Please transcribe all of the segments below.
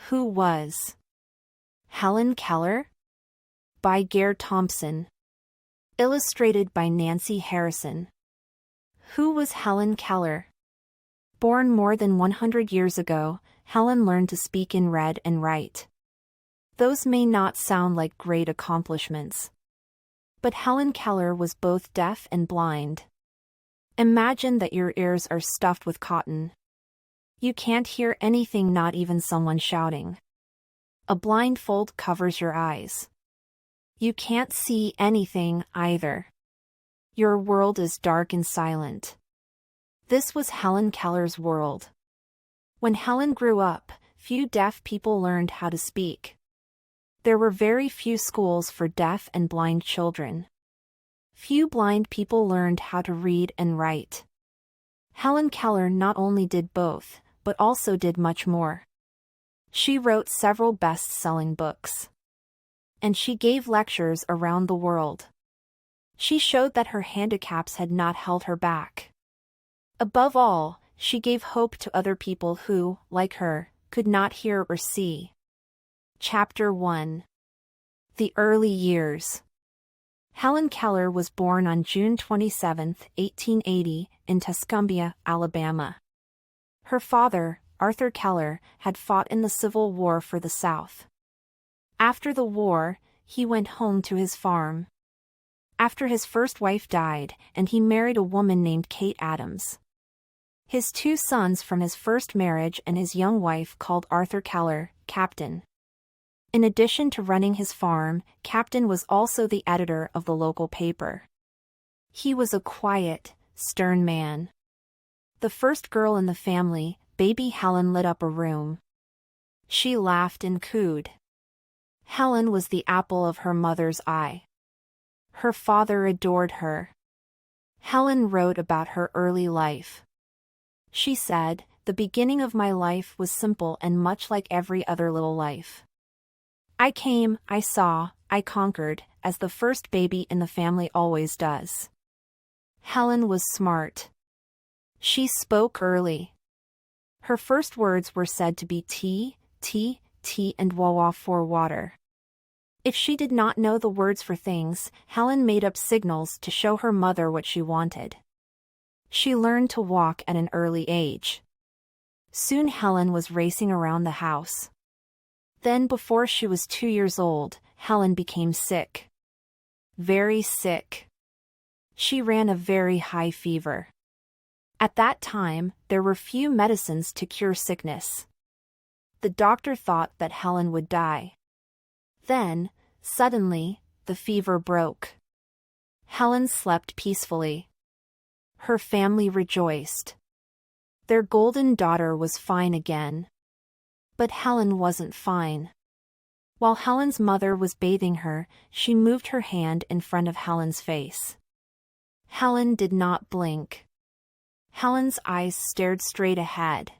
Who was Helen Keller? By Gare Thompson. Illustrated by Nancy Harrison. Who was Helen Keller? Born more than 100 years ago, Helen learned to speak and read and write. Those may not sound like great accomplishments. But Helen Keller was both deaf and blind. Imagine that your ears are stuffed with cotton. You can't hear anything, not even someone shouting. A blindfold covers your eyes. You can't see anything either. Your world is dark and silent. This was Helen Keller's world. When Helen grew up, few deaf people learned how to speak. There were very few schools for deaf and blind children. Few blind people learned how to read and write. Helen Keller not only did both, but also did much more. She wrote several best-selling books. And she gave lectures around the world. She showed that her handicaps had not held her back. Above all, she gave hope to other people who, like her, could not hear or see. Chapter 1. The Early Years. Helen Keller was born on June 27, 1880, in Tuscumbia, Alabama. Her father, Arthur Keller, had fought in the Civil War for the South. After the war, he went home to his farm. After his first wife died, and he married a woman named Kate Adams. His two sons from his first marriage and his young wife called Arthur Keller, Captain. In addition to running his farm, Captain was also the editor of the local paper. He was a quiet, stern man. The first girl in the family, baby Helen, lit up a room. She laughed and cooed. Helen was the apple of her mother's eye. Her father adored her. Helen wrote about her early life. She said, "The beginning of my life was simple and much like every other little life. I came, I saw, I conquered, as the first baby in the family always does." Helen was smart. She spoke early. Her first words were said to be tea, tea, tea, and wawa for water. If she did not know the words for things, Helen made up signals to show her mother what she wanted. She learned to walk at an early age. Soon Helen was racing around the house. Then, before she was 2 years old, Helen became sick. Very sick. She ran a very high fever. At that time, there were few medicines to cure sickness. The doctor thought that Helen would die. Then, suddenly, the fever broke. Helen slept peacefully. Her family rejoiced. Their golden daughter was fine again. But Helen wasn't fine. While Helen's mother was bathing her, she moved her hand in front of Helen's face. Helen did not blink. Helen's eyes stared straight ahead.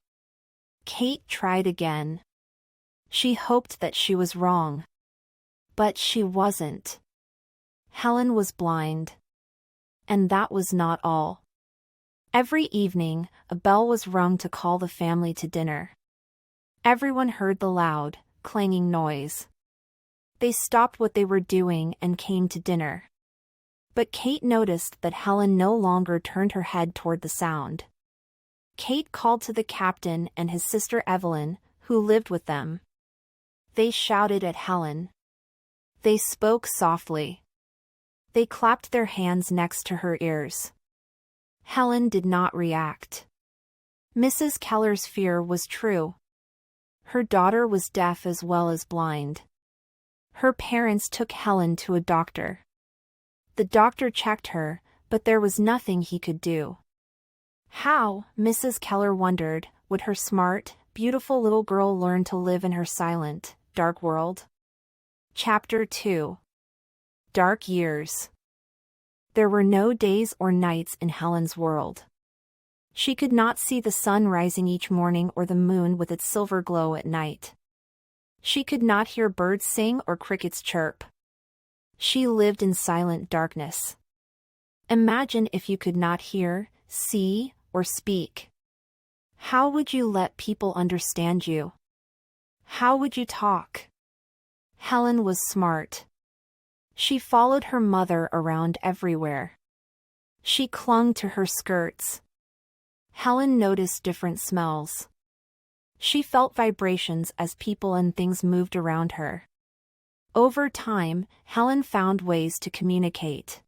Kate tried again. She hoped that she was wrong. But she wasn't. Helen was blind. And that was not all. Every evening, a bell was rung to call the family to dinner. Everyone heard the loud, clanging noise. They stopped what they were doing and came to dinner. But Kate noticed that Helen no longer turned her head toward the sound. Kate called to the captain and his sister Evelyn, who lived with them. They shouted at Helen. They spoke softly. They clapped their hands next to her ears. Helen did not react. Mrs. Keller's fear was true. Her daughter was deaf as well as blind. Her parents took Helen to a doctor. The doctor checked her, but there was nothing he could do. How, Mrs. Keller wondered, would her smart, beautiful little girl learn to live in her silent, dark world? Chapter 2. Dark Years. There were no days or nights in Helen's world. She could not see the sun rising each morning or the moon with its silver glow at night. She could not hear birds sing or crickets chirp. She lived in silent darkness. Imagine if you could not hear, see, or speak. How would you let people understand you? How would you talk? Helen was smart. She followed her mother around everywhere. She clung to her skirts. Helen noticed different smells. She felt vibrations as people and things moved around her. Over time, Helen found ways to communicate.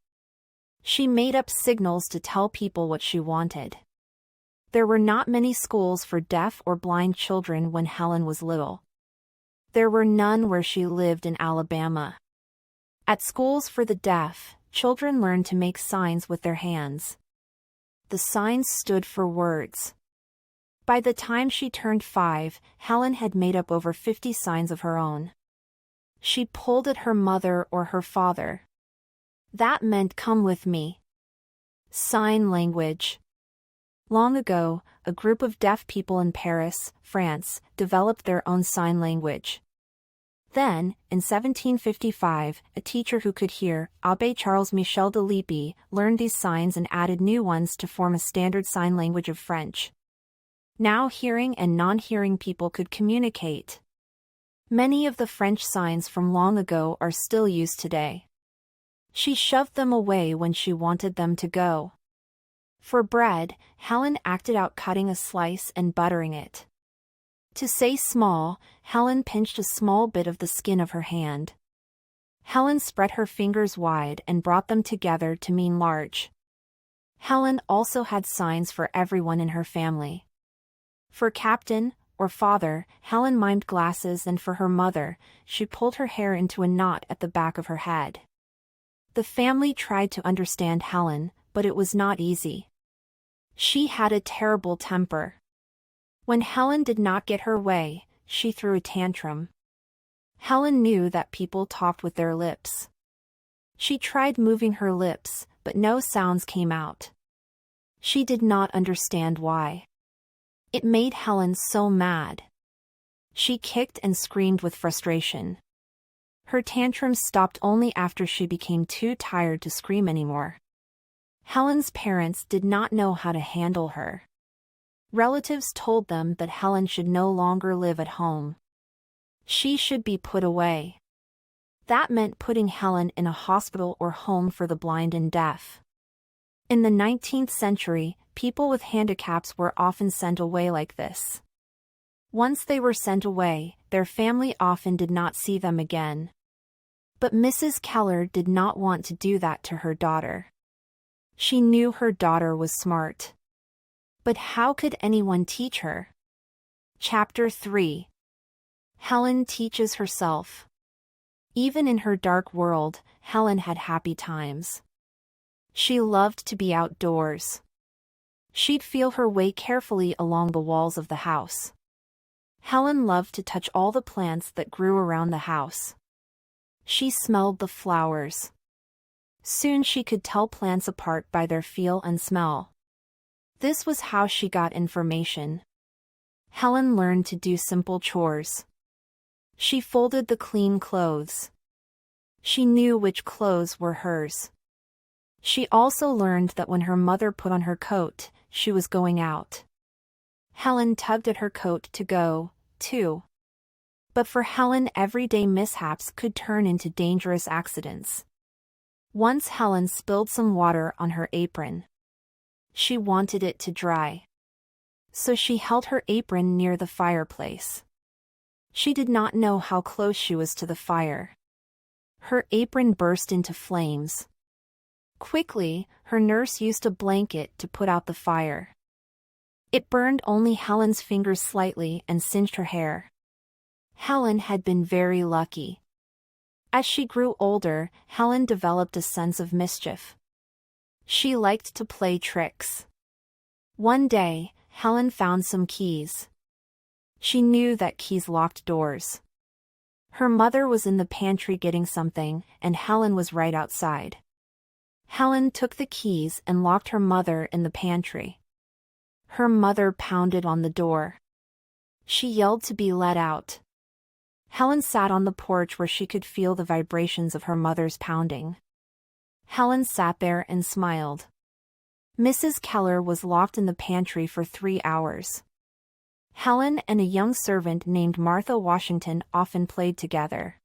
She made up signals to tell people what she wanted. There were not many schools for deaf or blind children when Helen was little. There were none where she lived in Alabama. At schools for the deaf, children learned to make signs with their hands. The signs stood for words. By the time she turned 5, Helen had made up over 50 signs of her own. She pulled at her mother or her father. That meant come with me. Sign language. Long ago, a group of deaf people in Paris, France, developed their own sign language. Then, in 1755, a teacher who could hear, Abbé Charles Michel de Lippi, learned these signs and added new ones to form a standard sign language of French. Now hearing and non-hearing people could communicate. Many of the French signs from long ago are still used today. She shoved them away when she wanted them to go. For bread, Helen acted out cutting a slice and buttering it. To say small, Helen pinched a small bit of the skin of her hand. Helen spread her fingers wide and brought them together to mean large. Helen also had signs for everyone in her family. For Captain, or father, Helen mimed glasses, and for her mother, she pulled her hair into a knot at the back of her head. The family tried to understand Helen, but it was not easy. She had a terrible temper. When Helen did not get her way, she threw a tantrum. Helen knew that people talked with their lips. She tried moving her lips, but no sounds came out. She did not understand why. It made Helen so mad. She kicked and screamed with frustration. Her tantrums stopped only after she became too tired to scream anymore. Helen's parents did not know how to handle her. Relatives told them that Helen should no longer live at home. She should be put away. That meant putting Helen in a hospital or home for the blind and deaf. In the 19th century, people with handicaps were often sent away like this. Once they were sent away, their family often did not see them again. But Mrs. Keller did not want to do that to her daughter. She knew her daughter was smart. But how could anyone teach her? Chapter 3. Helen teaches herself. Even in her dark world, Helen had happy times. She loved to be outdoors. She'd feel her way carefully along the walls of the house. Helen loved to touch all the plants that grew around the house. She smelled the flowers. Soon she could tell plants apart by their feel and smell. This was how she got information. Helen learned to do simple chores. She folded the clean clothes. She knew which clothes were hers. She also learned that when her mother put on her coat, she was going out. Helen tugged at her coat to go, too. But for Helen, everyday mishaps could turn into dangerous accidents. Once Helen spilled some water on her apron. She wanted it to dry. So she held her apron near the fireplace. She did not know how close she was to the fire. Her apron burst into flames. Quickly, her nurse used a blanket to put out the fire. It burned only Helen's fingers slightly and singed her hair. Helen had been very lucky. As she grew older, Helen developed a sense of mischief. She liked to play tricks. One day, Helen found some keys. She knew that keys locked doors. Her mother was in the pantry getting something, and Helen was right outside. Helen took the keys and locked her mother in the pantry. Her mother pounded on the door. She yelled to be let out. Helen sat on the porch where she could feel the vibrations of her mother's pounding. Helen sat there and smiled. Mrs. Keller was locked in the pantry for 3 hours. Helen and a young servant named Martha Washington often played together.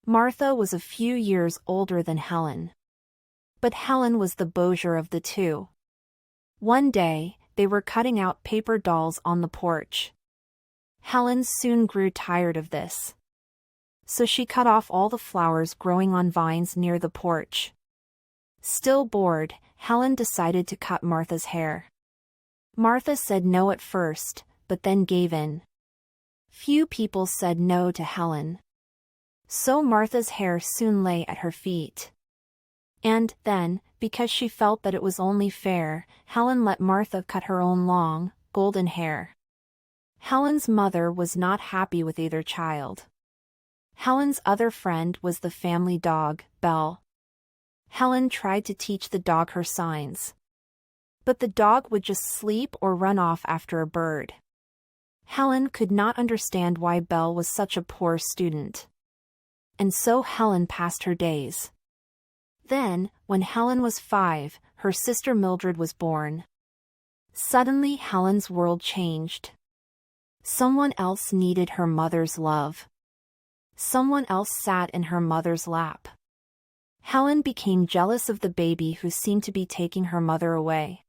Martha was a few years older than Helen. But Helen was the beauger of the two. One day, they were cutting out paper dolls on the porch. Helen soon grew tired of this. So she cut off all the flowers growing on vines near the porch. Still bored, Helen decided to cut Martha's hair. Martha said no at first, but then gave in. Few people said no to Helen. So Martha's hair soon lay at her feet. And then, because she felt that it was only fair, Helen let Martha cut her own long, golden hair. Helen's mother was not happy with either child. Helen's other friend was the family dog, Belle. Helen tried to teach the dog her signs. But the dog would just sleep or run off after a bird. Helen could not understand why Belle was such a poor student. And so Helen passed her days. Then, when Helen was 5, her sister Mildred was born. Suddenly Helen's world changed. Someone else needed her mother's love. Someone else sat in her mother's lap. Helen became jealous of the baby who seemed to be taking her mother away.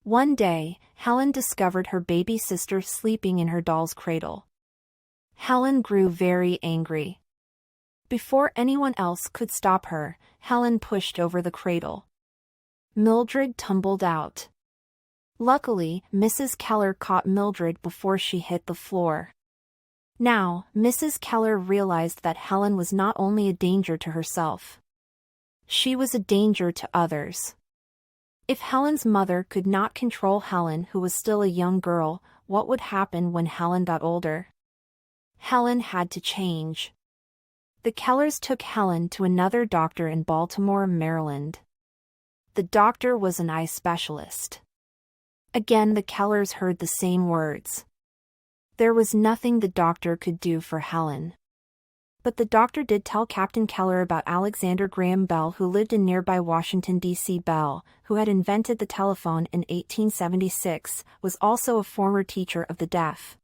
One day, Helen discovered her baby sister sleeping in her doll's cradle. Helen grew very angry. Before anyone else could stop her, Helen pushed over the cradle. Mildred tumbled out. Luckily, Mrs. Keller caught Mildred before she hit the floor. Now, Mrs. Keller realized that Helen was not only a danger to herself. She was a danger to others. If Helen's mother could not control Helen, who was still a young girl, what would happen when Helen got older? Helen had to change. The Kellers took Helen to another doctor in Baltimore, Maryland. The doctor was an eye specialist. Again the Kellers heard the same words. There was nothing the doctor could do for Helen. But the doctor did tell Captain Keller about Alexander Graham Bell, who lived in nearby Washington, D.C. Bell, who had invented the telephone in 1876, was also a former teacher of the deaf.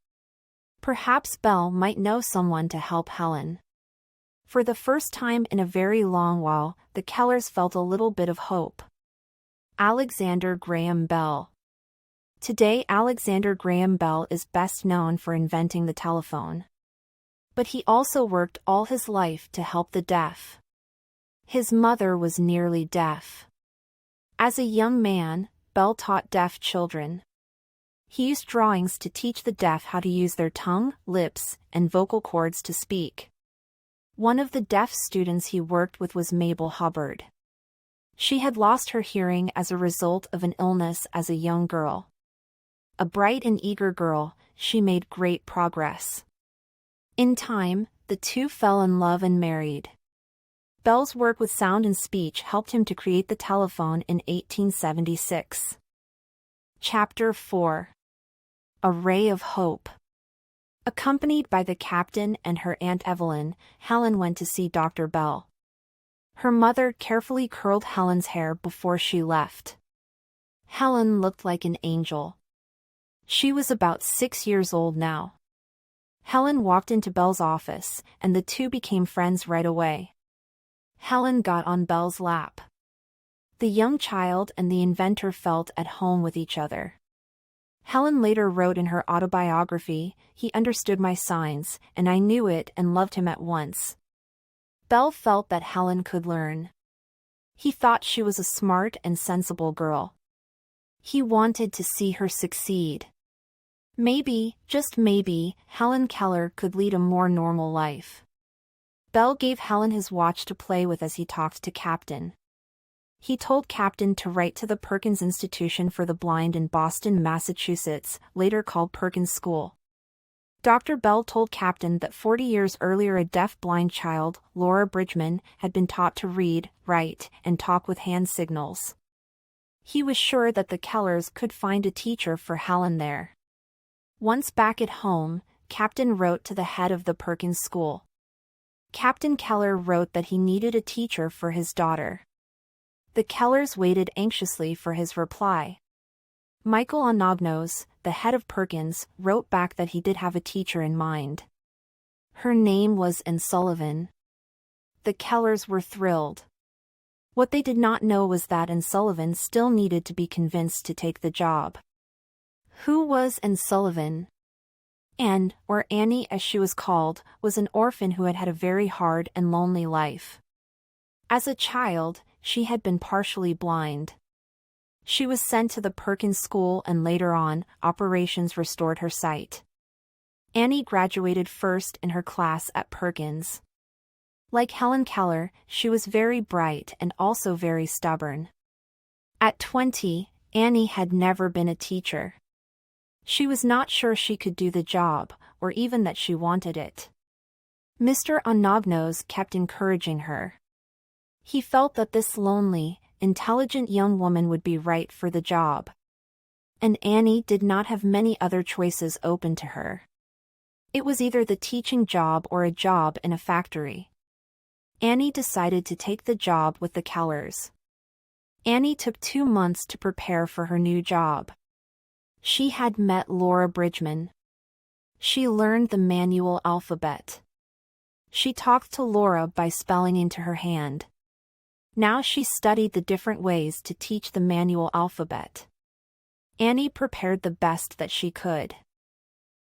Perhaps Bell might know someone to help Helen. For the first time in a very long while, the Kellers felt a little bit of hope. Alexander Graham Bell. Today Alexander Graham Bell is best known for inventing the telephone. But he also worked all his life to help the deaf. His mother was nearly deaf. As a young man, Bell taught deaf children. He used drawings to teach the deaf how to use their tongue, lips, and vocal cords to speak. One of the deaf students he worked with was Mabel Hubbard. She had lost her hearing as a result of an illness as a young girl. A bright and eager girl, she made great progress. In time, the two fell in love and married. Bell's work with sound and speech helped him to create the telephone in 1876. Chapter 4. A Ray of Hope. Accompanied by the captain and her Aunt Evelyn, Helen went to see Dr. Bell. Her mother carefully curled Helen's hair before she left. Helen looked like an angel. She was about 6 years old now. Helen walked into Bell's office, and the two became friends right away. Helen got on Bell's lap. The young child and the inventor felt at home with each other. Helen later wrote in her autobiography, "He understood my signs, and I knew it and loved him at once." Bell felt that Helen could learn. He thought she was a smart and sensible girl. He wanted to see her succeed. Maybe, just maybe, Helen Keller could lead a more normal life. Bell gave Helen his watch to play with as he talked to Captain. He told Captain to write to the Perkins Institution for the Blind in Boston, Massachusetts, later called Perkins School. Dr. Bell told Captain that 40 years earlier a deaf-blind child, Laura Bridgman, had been taught to read, write, and talk with hand signals. He was sure that the Kellers could find a teacher for Helen there. Once back at home, Captain wrote to the head of the Perkins School. Captain Keller wrote that he needed a teacher for his daughter. The Kellers waited anxiously for his reply. Michael Onognos, the head of Perkins, wrote back that he did have a teacher in mind. Her name was Anne Sullivan. The Kellers were thrilled. What they did not know was that Anne Sullivan still needed to be convinced to take the job. Who was Anne Sullivan? Anne, or Annie as she was called, was an orphan who had had a very hard and lonely life. As a child, she had been partially blind. She was sent to the Perkins School and later on, operations restored her sight. Annie graduated first in her class at Perkins. Like Helen Keller, she was very bright and also very stubborn. At 20, Annie had never been a teacher. She was not sure she could do the job, or even that she wanted it. Mr. Onognos kept encouraging her. He felt that this lonely, intelligent young woman would be right for the job. And Annie did not have many other choices open to her. It was either the teaching job or a job in a factory. Annie decided to take the job with the Kellers. Annie took 2 months to prepare for her new job. She had met Laura Bridgman. She learned the manual alphabet. She talked to Laura by spelling into her hand. Now she studied the different ways to teach the manual alphabet. Annie prepared the best that she could.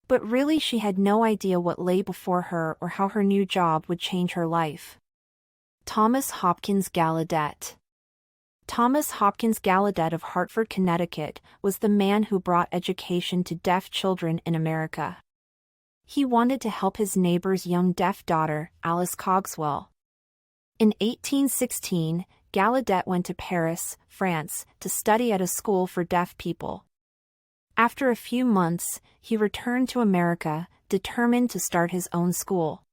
But really she had no idea what lay before her or how her new job would change her life. Thomas Hopkins Gallaudet. Thomas Hopkins Gallaudet of Hartford, Connecticut, was the man who brought education to deaf children in America. He wanted to help his neighbor's young deaf daughter, Alice Cogswell. In 1816, Gallaudet went to Paris, France, to study at a school for deaf people. After a few months, he returned to America, determined to start his own school.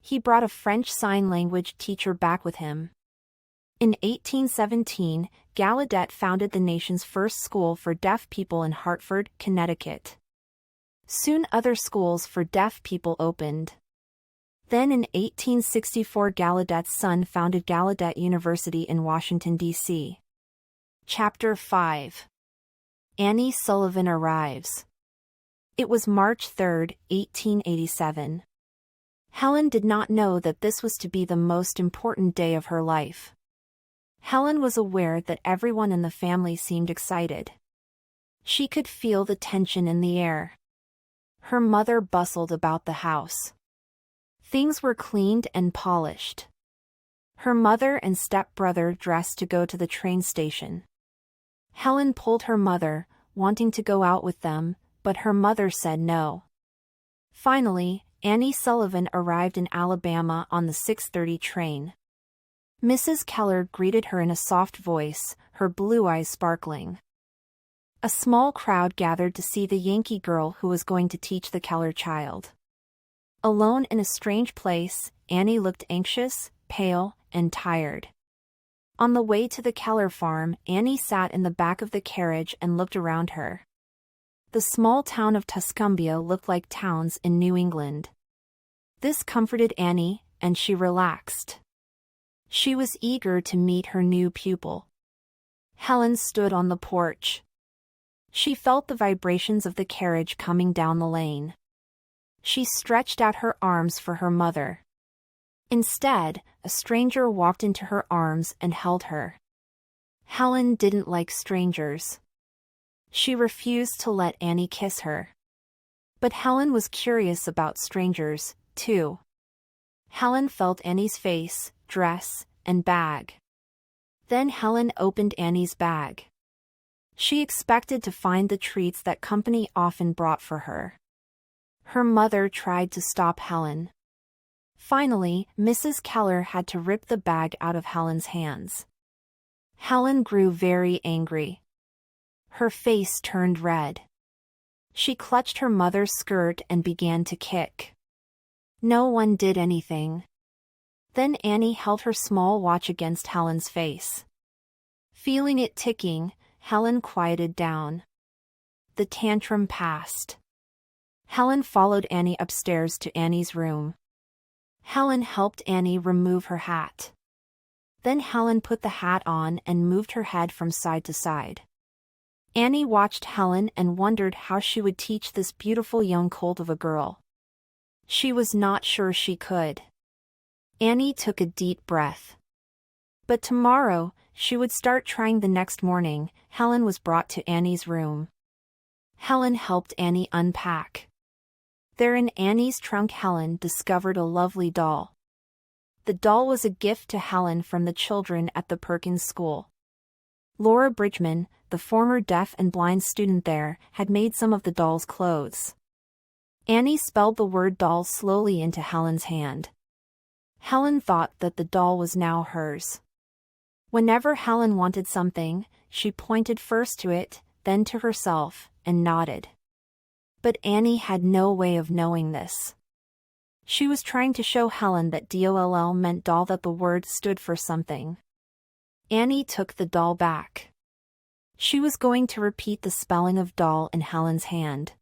He brought a French sign language teacher back with him. In 1817, Gallaudet founded the nation's first school for deaf people in Hartford, Connecticut. Soon other schools for deaf people opened. Then in 1864 Gallaudet's son founded Gallaudet University in Washington, D.C. Chapter 5. Annie Sullivan arrives. It was March 3, 1887. Helen did not know that this was to be the most important day of her life. Helen was aware that everyone in the family seemed excited. She could feel the tension in the air. Her mother bustled about the house. Things were cleaned and polished. Her mother and stepbrother dressed to go to the train station. Helen pulled her mother, wanting to go out with them, but her mother said no. Finally, Annie Sullivan arrived in Alabama on the 6:30 train. Mrs. Keller greeted her in a soft voice, her blue eyes sparkling. A small crowd gathered to see the Yankee girl who was going to teach the Keller child. Alone in a strange place, Annie looked anxious, pale, and tired. On the way to the Keller farm, Annie sat in the back of the carriage and looked around her. The small town of Tuscumbia looked like towns in New England. This comforted Annie, and she relaxed. She was eager to meet her new pupil. Helen stood on the porch. She felt the vibrations of the carriage coming down the lane. She stretched out her arms for her mother. Instead, a stranger walked into her arms and held her. Helen didn't like strangers. She refused to let Annie kiss her. But Helen was curious about strangers, too. Helen felt Annie's face, dress, and bag. Then Helen opened Annie's bag. She expected to find the treats that company often brought for her. Her mother tried to stop Helen. Finally, Mrs. Keller had to rip the bag out of Helen's hands. Helen grew very angry. Her face turned red. She clutched her mother's skirt and began to kick. No one did anything. Then Annie held her small watch against Helen's face. Feeling it ticking, Helen quieted down. The tantrum passed. Helen followed Annie upstairs to Annie's room. Helen helped Annie remove her hat. Then Helen put the hat on and moved her head from side to side. Annie watched Helen and wondered how she would teach this beautiful young colt of a girl. She was not sure she could. Annie took a deep breath. But tomorrow, she would start trying. The next morning, Helen was brought to Annie's room. Helen helped Annie unpack. There in Annie's trunk, Helen discovered a lovely doll. The doll was a gift to Helen from the children at the Perkins School. Laura Bridgman, the former deaf and blind student there, had made some of the doll's clothes. Annie spelled the word doll slowly into Helen's hand. Helen thought that the doll was now hers. Whenever Helen wanted something, she pointed first to it, then to herself, and nodded. But Annie had no way of knowing this. She was trying to show Helen that DOLL meant doll, that the word stood for something. Annie took the doll back. She was going to repeat the spelling of doll in Helen's hand.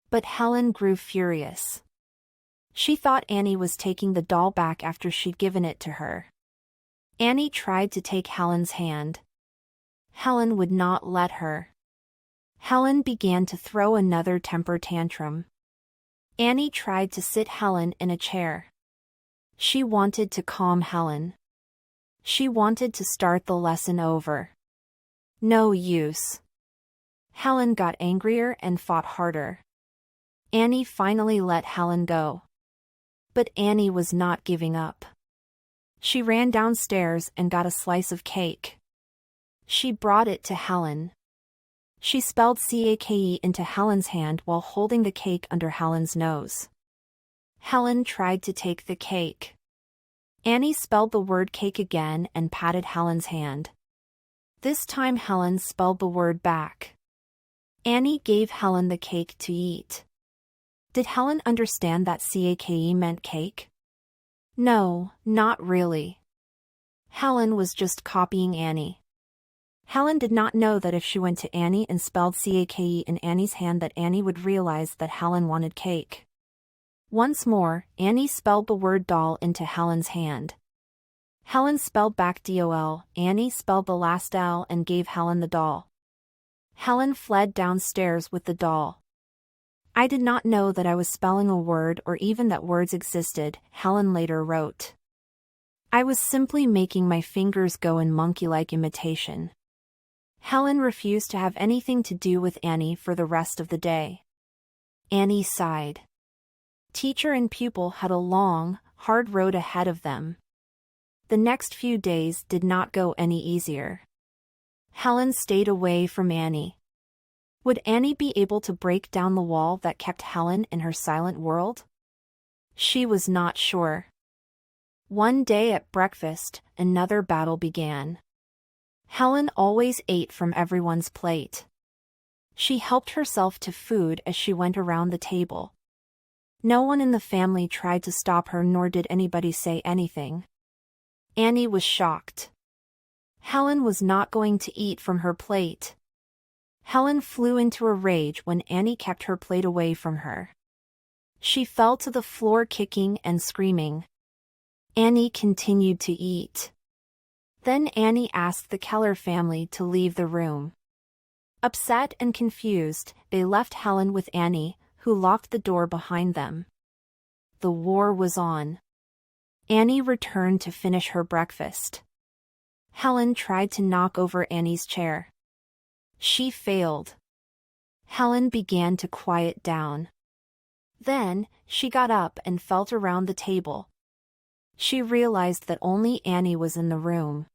But Helen grew furious. She thought Annie was taking the doll back after she'd given it to her. Annie tried to take Helen's hand. Helen would not let her. Helen began to throw another temper tantrum. Annie tried to sit Helen in a chair. She wanted to calm Helen. She wanted to start the lesson over. No use. Helen got angrier and fought harder. Annie finally let Helen go. But Annie was not giving up. She ran downstairs and got a slice of cake. She brought it to Helen. She spelled CAKE into Helen's hand while holding the cake under Helen's nose. Helen tried to take the cake. Annie spelled the word cake again and patted Helen's hand. This time Helen spelled the word back. Annie gave Helen the cake to eat. Did Helen understand that CAKE meant cake? No, not really. Helen was just copying Annie. Helen did not know that if she went to Annie and spelled CAKE in Annie's hand, that Annie would realize that Helen wanted cake. Once more, Annie spelled the word doll into Helen's hand. Helen spelled back DOL, Annie spelled the last L and gave Helen the doll. Helen fled downstairs with the doll. I did not know that I was spelling a word or even that words existed, Helen later wrote. I was simply making my fingers go in monkey-like imitation. Helen refused to have anything to do with Annie for the rest of the day. Annie sighed. Teacher and pupil had a long, hard road ahead of them. The next few days did not go any easier. Helen stayed away from Annie. Would Annie be able to break down the wall that kept Helen in her silent world? She was not sure. One day at breakfast, another battle began. Helen always ate from everyone's plate. She helped herself to food as she went around the table. No one in the family tried to stop her, nor did anybody say anything. Annie was shocked. Helen was not going to eat from her plate. Helen flew into a rage when Annie kept her plate away from her. She fell to the floor kicking and screaming. Annie continued to eat. Then Annie asked the Keller family to leave the room. Upset and confused, they left Helen with Annie, who locked the door behind them. The war was on. Annie returned to finish her breakfast. Helen tried to knock over Annie's chair. She failed. Helen began to quiet down. Then, she got up and felt around the table. She realized that only Annie was in the room.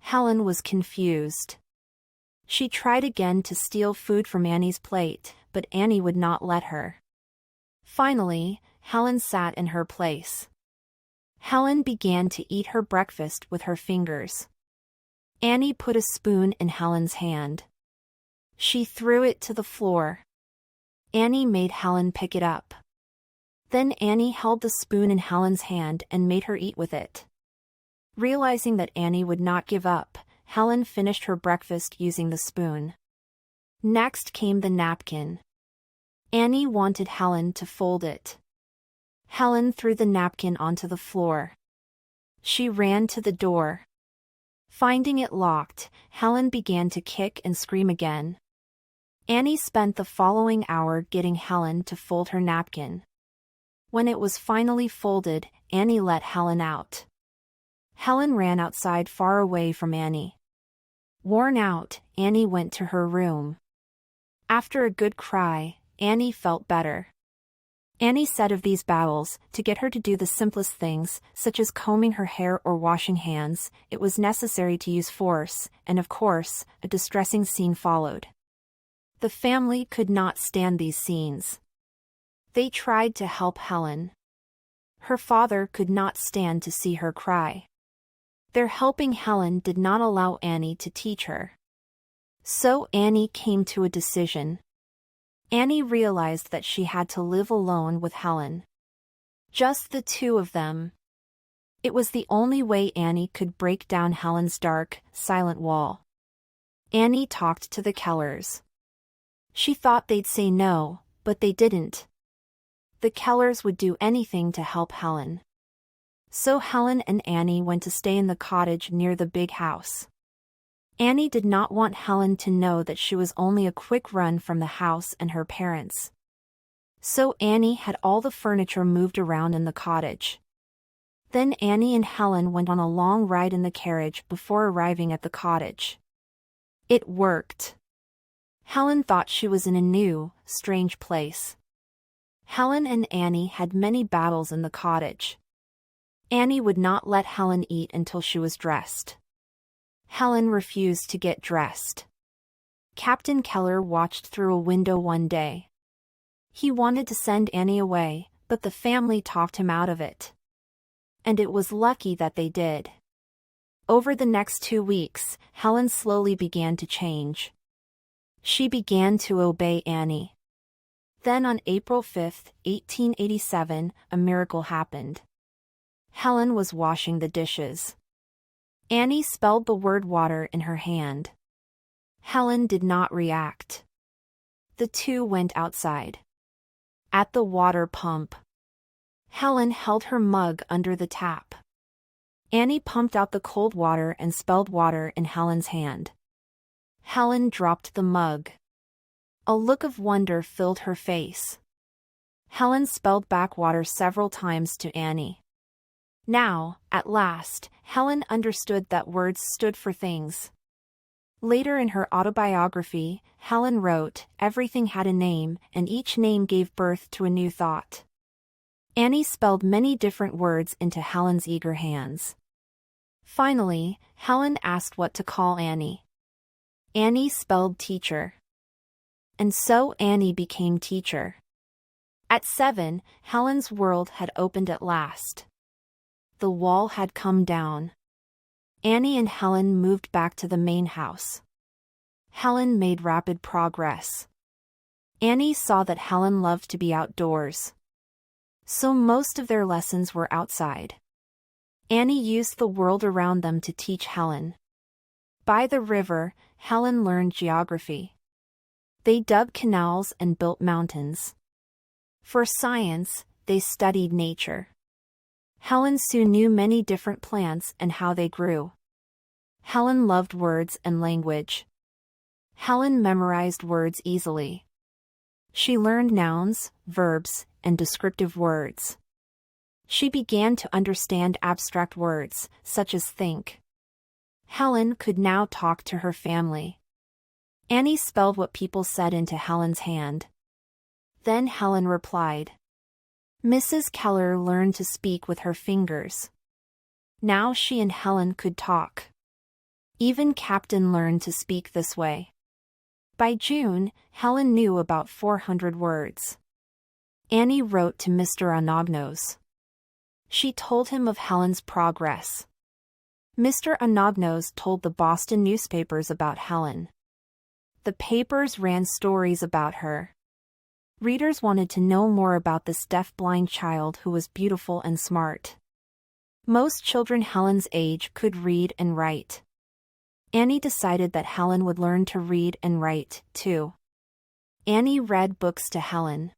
Helen was confused. She tried again to steal food from Annie's plate, but Annie would not let her. Finally, Helen sat in her place. Helen began to eat her breakfast with her fingers. Annie put a spoon in Helen's hand. She threw it to the floor. Annie made Helen pick it up. Then Annie held the spoon in Helen's hand and made her eat with it. Realizing that Annie would not give up, Helen finished her breakfast using the spoon. Next came the napkin. Annie wanted Helen to fold it. Helen threw the napkin onto the floor. She ran to the door. Finding it locked, Helen began to kick and scream again. Annie spent the following hour getting Helen to fold her napkin. When it was finally folded, Annie let Helen out. Helen ran outside far away from Annie. Worn out, Annie went to her room. After a good cry, Annie felt better. Annie said of these battles, to get her to do the simplest things, such as combing her hair or washing hands, it was necessary to use force, and of course, a distressing scene followed. The family could not stand these scenes. They tried to help Helen. Her father could not stand to see her cry. Their helping Helen did not allow Annie to teach her. So Annie came to a decision. Annie realized that she had to live alone with Helen. Just the two of them. It was the only way Annie could break down Helen's dark, silent wall. Annie talked to the Kellers. She thought they'd say no, but they didn't. The Kellers would do anything to help Helen. So Helen and Annie went to stay in the cottage near the big house. Annie did not want Helen to know that she was only a quick run from the house and her parents. So Annie had all the furniture moved around in the cottage. Then Annie and Helen went on a long ride in the carriage before arriving at the cottage. It worked. Helen thought she was in a new, strange place. Helen and Annie had many battles in the cottage. Annie would not let Helen eat until she was dressed. Helen refused to get dressed. Captain Keller watched through a window one day. He wanted to send Annie away, but the family talked him out of it. And it was lucky that they did. Over the next 2 weeks, Helen slowly began to change. She began to obey Annie. Then on April 5, 1887, a miracle happened. Helen was washing the dishes. Annie spelled the word water in her hand. Helen did not react. The two went outside. At the water pump. Helen held her mug under the tap. Annie pumped out the cold water and spelled water in Helen's hand. Helen dropped the mug. A look of wonder filled her face. Helen spelled back water several times to Annie. Now, at last, Helen understood that words stood for things. Later in her autobiography, Helen wrote, "Everything had a name, and each name gave birth to a new thought." Annie spelled many different words into Helen's eager hands. Finally, Helen asked what to call Annie. Annie spelled teacher. And so Annie became teacher. At 7, Helen's world had opened at last. The wall had come down. Annie and Helen moved back to the main house. Helen made rapid progress. Annie saw that Helen loved to be outdoors. So most of their lessons were outside. Annie used the world around them to teach Helen. By the river, Helen learned geography. They dug canals and built mountains. For science, they studied nature. Helen soon knew many different plants and how they grew. Helen loved words and language. Helen memorized words easily. She learned nouns, verbs, and descriptive words. She began to understand abstract words, such as think. Helen could now talk to her family. Annie spelled what people said into Helen's hand. Then Helen replied. Mrs. Keller learned to speak with her fingers. Now she and Helen could talk. Even Captain learned to speak this way. By June, Helen knew about 400 words. Annie wrote to Mr. Anagnos. She told him of Helen's progress. Mr. Anagnos told the Boston newspapers about Helen. The papers ran stories about her. Readers wanted to know more about this deaf-blind child who was beautiful and smart. Most children Helen's age could read and write. Annie decided that Helen would learn to read and write, too. Annie read books to Helen.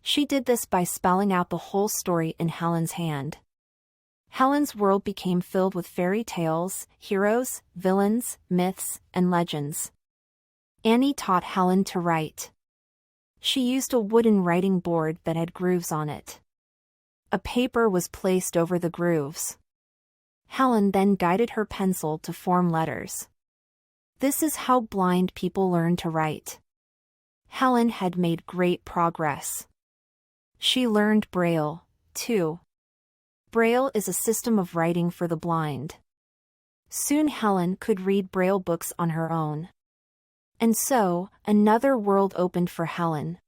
She did this by spelling out the whole story in Helen's hand. Helen's world became filled with fairy tales, heroes, villains, myths, and legends. Annie taught Helen to write. She used a wooden writing board that had grooves on it. A paper was placed over the grooves. Helen then guided her pencil to form letters. This is how blind people learn to write. Helen had made great progress. She learned Braille, too. Braille is a system of writing for the blind. Soon Helen could read Braille books on her own. And so, another world opened for Helen.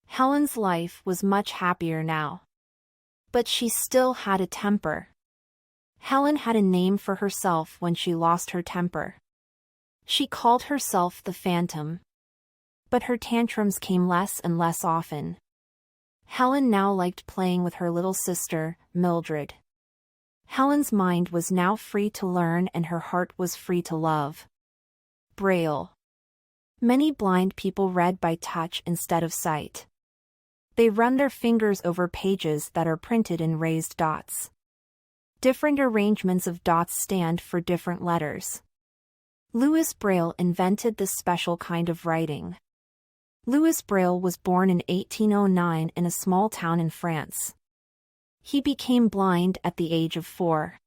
Helen's life was much happier now. But she still had a temper. Helen had a name for herself when she lost her temper. She called herself the Phantom. But her tantrums came less and less often. Helen now liked playing with her little sister, Mildred. Helen's mind was now free to learn and her heart was free to love. Braille. Many blind people read by touch instead of sight. They run their fingers over pages that are printed in raised dots. Different arrangements of dots stand for different letters. Louis Braille invented this special kind of writing. Louis Braille was born in 1809 in a small town in France. He became blind at the age of 4.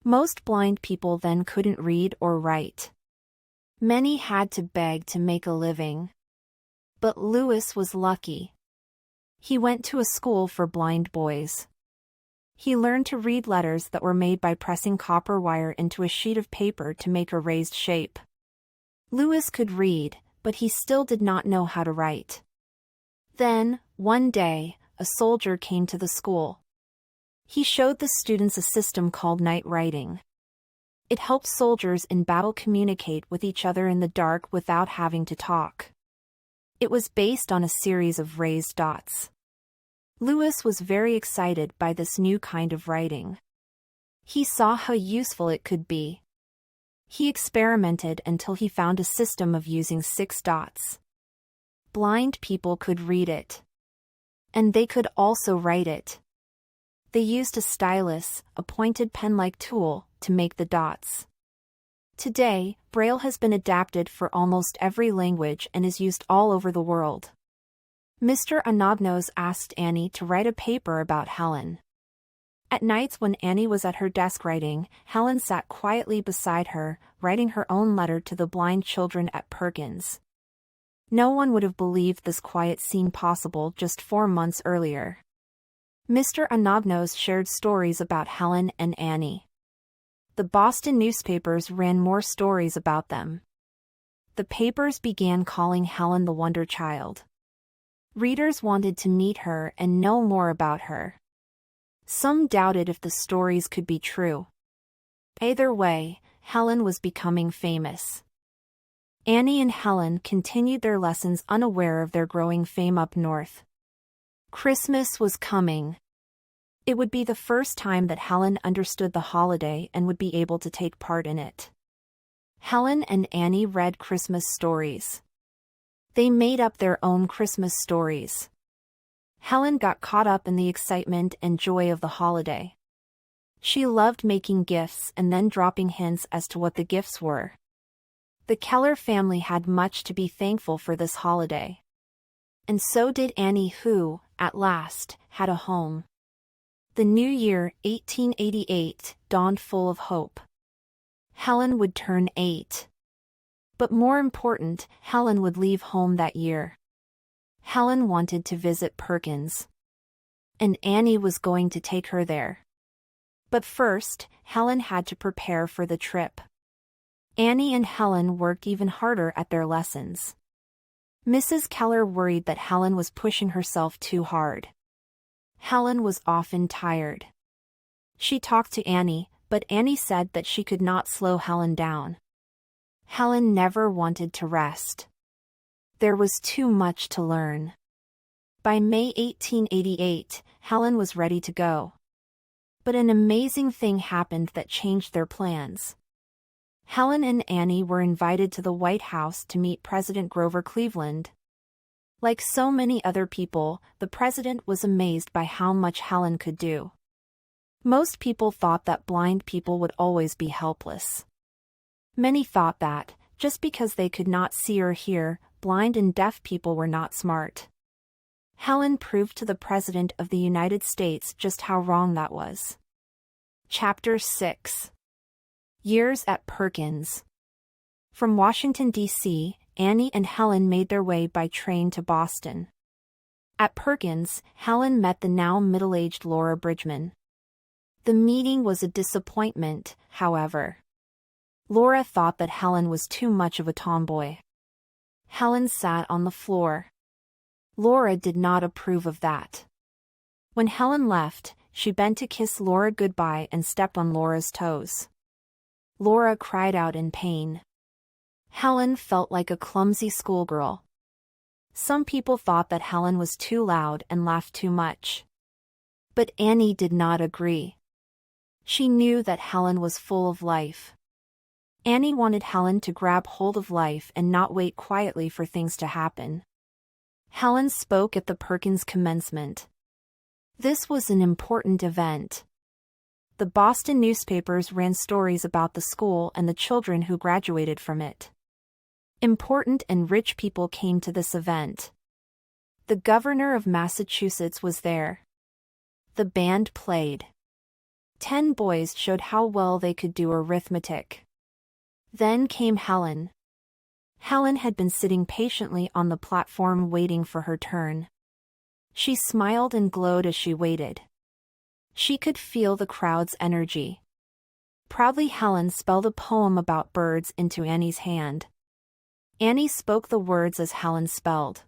Most blind people then couldn't read or write. Many had to beg to make a living. But Louis was lucky. He went to a school for blind boys. He learned to read letters that were made by pressing copper wire into a sheet of paper to make a raised shape. Louis could read, but he still did not know how to write. Then, one day, a soldier came to the school. He showed the students a system called night writing. It helps soldiers in battle communicate with each other in the dark without having to talk. It was based on a series of raised dots. Louis was very excited by this new kind of writing. He saw how useful it could be. He experimented until he found a system of using 6 dots. Blind people could read it. And they could also write it. They used a stylus, a pointed pen-like tool, to make the dots. Today, Braille has been adapted for almost every language and is used all over the world. Mr. Anobnos asked Annie to write a paper about Helen. At nights when Annie was at her desk writing, Helen sat quietly beside her, writing her own letter to the blind children at Perkins. No one would have believed this quiet scene possible just 4 months earlier. Mr. Anobnos shared stories about Helen and Annie. The Boston newspapers ran more stories about them. The papers began calling Helen the Wonder Child. Readers wanted to meet her and know more about her. Some doubted if the stories could be true. Either way, Helen was becoming famous. Annie and Helen continued their lessons unaware of their growing fame up north. Christmas was coming. It would be the first time that Helen understood the holiday and would be able to take part in it. Helen and Annie read Christmas stories. They made up their own Christmas stories. Helen got caught up in the excitement and joy of the holiday. She loved making gifts and then dropping hints as to what the gifts were. The Keller family had much to be thankful for this holiday. And so did Annie, who, at last, had a home. The new year, 1888, dawned full of hope. Helen would turn 8. But more important, Helen would leave home that year. Helen wanted to visit Perkins. And Annie was going to take her there. But first, Helen had to prepare for the trip. Annie and Helen worked even harder at their lessons. Mrs. Keller worried that Helen was pushing herself too hard. Helen was often tired. She talked to Annie, but Annie said that she could not slow Helen down. Helen never wanted to rest. There was too much to learn. By May 1888, Helen was ready to go. But an amazing thing happened that changed their plans. Helen and Annie were invited to the White House to meet President Grover Cleveland. Like so many other people, the president was amazed by how much Helen could do. Most people thought that blind people would always be helpless. Many thought that, just because they could not see or hear, blind and deaf people were not smart. Helen proved to the President of the United States just how wrong that was. Chapter 6. Years at Perkins. From Washington, D.C., Annie and Helen made their way by train to Boston. At Perkins, Helen met the now middle-aged Laura Bridgman. The meeting was a disappointment, however. Laura thought that Helen was too much of a tomboy. Helen sat on the floor. Laura did not approve of that. When Helen left, she bent to kiss Laura goodbye and stepped on Laura's toes. Laura cried out in pain. Helen felt like a clumsy schoolgirl. Some people thought that Helen was too loud and laughed too much. But Annie did not agree. She knew that Helen was full of life. Annie wanted Helen to grab hold of life and not wait quietly for things to happen. Helen spoke at the Perkins commencement. This was an important event. The Boston newspapers ran stories about the school and the children who graduated from it. Important and rich people came to this event. The governor of Massachusetts was there. The band played. 10 boys showed how well they could do arithmetic. Then came Helen. Helen had been sitting patiently on the platform waiting for her turn. She smiled and glowed as she waited. She could feel the crowd's energy. Proudly, Helen spelled a poem about birds into Annie's hand. Annie spoke the words as Helen spelled.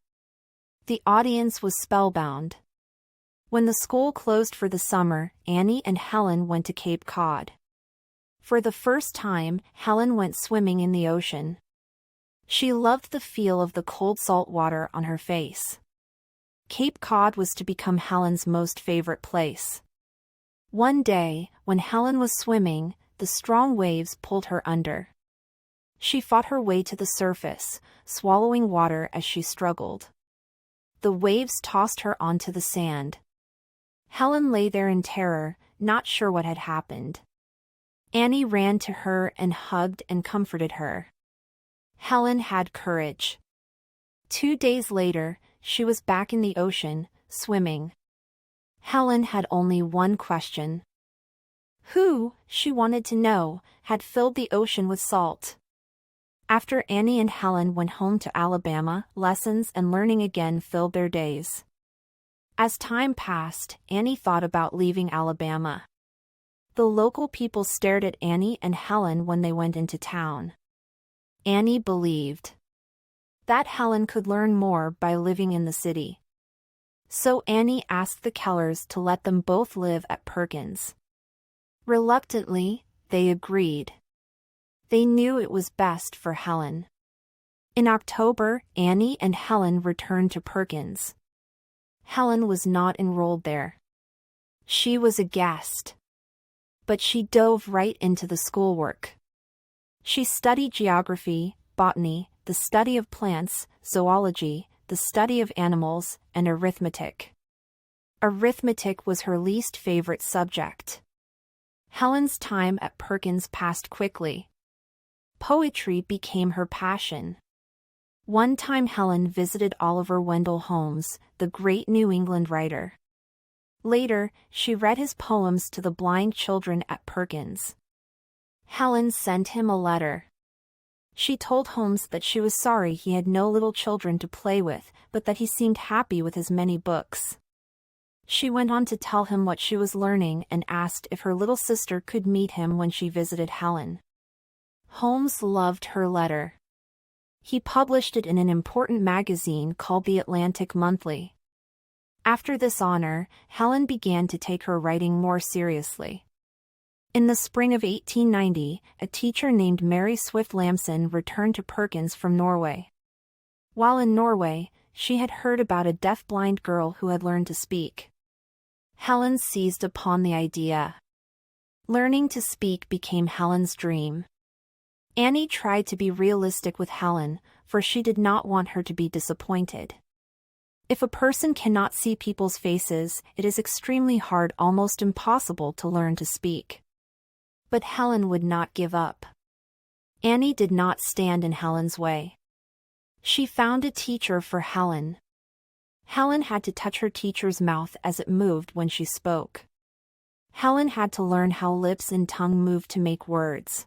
The audience was spellbound. When the school closed for the summer, Annie and Helen went to Cape Cod. For the first time, Helen went swimming in the ocean. She loved the feel of the cold salt water on her face. Cape Cod was to become Helen's most favorite place. One day, when Helen was swimming, the strong waves pulled her under. She fought her way to the surface, swallowing water as she struggled. The waves tossed her onto the sand. Helen lay there in terror, not sure what had happened. Annie ran to her and hugged and comforted her. Helen had courage. 2 days later, she was back in the ocean, swimming. Helen had only one question. Who, she wanted to know, had filled the ocean with salt? After Annie and Helen went home to Alabama, lessons and learning again filled their days. As time passed, Annie thought about leaving Alabama. The local people stared at Annie and Helen when they went into town. Annie believed that Helen could learn more by living in the city. So Annie asked the Kellers to let them both live at Perkins. Reluctantly, they agreed. They knew it was best for Helen. In October, Annie and Helen returned to Perkins. Helen was not enrolled there. She was a guest. But she dove right into the schoolwork. She studied geography, botany, the study of plants, zoology, the study of animals, and arithmetic. Arithmetic was her least favorite subject. Helen's time at Perkins passed quickly. Poetry became her passion. One time Helen visited Oliver Wendell Holmes, the great New England writer. Later, she read his poems to the blind children at Perkins. Helen sent him a letter. She told Holmes that she was sorry he had no little children to play with, but that he seemed happy with his many books. She went on to tell him what she was learning and asked if her little sister could meet him when she visited Helen. Holmes loved her letter. He published it in an important magazine called The Atlantic Monthly. After this honor, Helen began to take her writing more seriously. In the spring of 1890, a teacher named Mary Swift Lamson returned to Perkins from Norway. While in Norway, she had heard about a deaf-blind girl who had learned to speak. Helen seized upon the idea. Learning to speak became Helen's dream. Annie tried to be realistic with Helen, for she did not want her to be disappointed. If a person cannot see people's faces, it is extremely hard, almost impossible, to learn to speak. But Helen would not give up. Annie did not stand in Helen's way. She found a teacher for Helen. Helen had to touch her teacher's mouth as it moved when she spoke. Helen had to learn how lips and tongue moved to make words.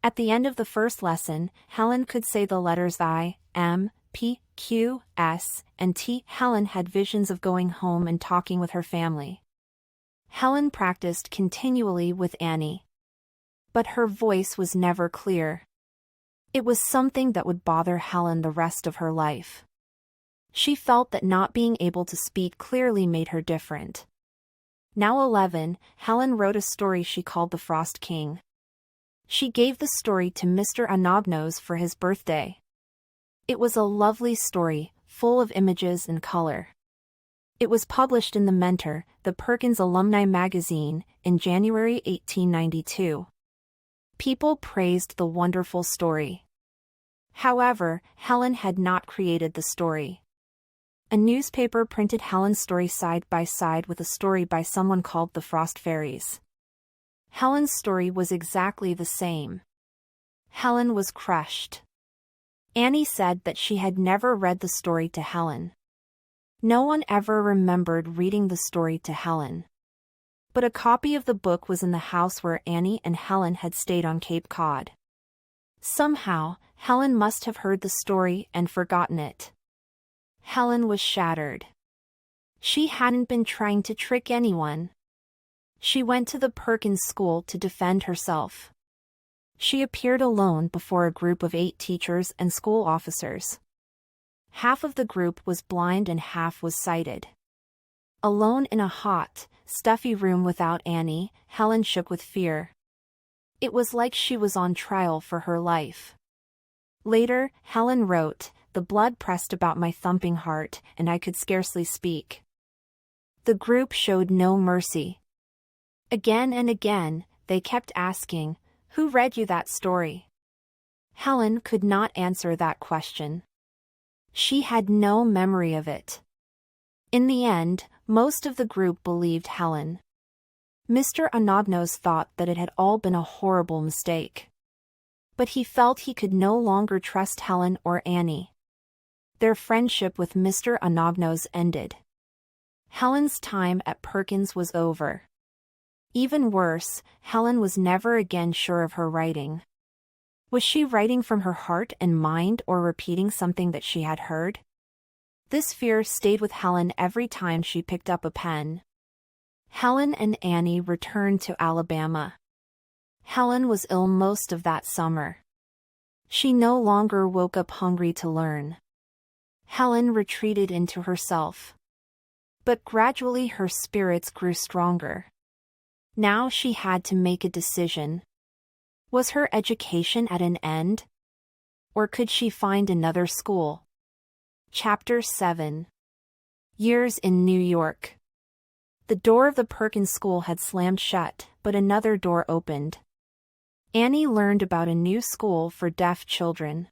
At the end of the first lesson, Helen could say the letters I, M, P, Q, S, and T. Helen had visions of going home and talking with her family. Helen practiced continually with Annie. But her voice was never clear. It was something that would bother Helen the rest of her life. She felt that not being able to speak clearly made her different. Now 11, Helen wrote a story she called The Frost King. She gave the story to Mr. Anobnose for his birthday. It was a lovely story, full of images and color. It was published in The Mentor, the Perkins alumni magazine, in January 1892. People praised the wonderful story. However, Helen had not created the story. A newspaper printed Helen's story side by side with a story by someone called The Frost Fairies. Helen's story was exactly the same. Helen was crushed. Annie said that she had never read the story to Helen. No one ever remembered reading the story to Helen. But a copy of the book was in the house where Annie and Helen had stayed on Cape Cod. Somehow, Helen must have heard the story and forgotten it. Helen was shattered. She hadn't been trying to trick anyone. She went to the Perkins school to defend herself. She appeared alone before a group of 8 teachers and school officers. Half of the group was blind and half was sighted. Alone in a hot, stuffy room without Annie, Helen shook with fear. It was like she was on trial for her life. Later, Helen wrote, "The blood pressed about my thumping heart, and I could scarcely speak." The group showed no mercy. Again and again, they kept asking, "Who read you that story?" Helen could not answer that question. She had no memory of it. In the end, most of the group believed Helen. Mr. Anobnose thought that it had all been a horrible mistake. But he felt he could no longer trust Helen or Annie. Their friendship with Mr. Anobnose ended. Helen's time at Perkins was over. Even worse, Helen was never again sure of her writing. Was she writing from her heart and mind or repeating something that she had heard? This fear stayed with Helen every time she picked up a pen. Helen and Annie returned to Alabama. Helen was ill most of that summer. She no longer woke up hungry to learn. Helen retreated into herself. But gradually her spirits grew stronger. Now she had to make a decision. Was her education at an end? Or could she find another school? Chapter 7. Years in New York. The door of the Perkins School had slammed shut, but another door opened. Annie learned about a new school for deaf children.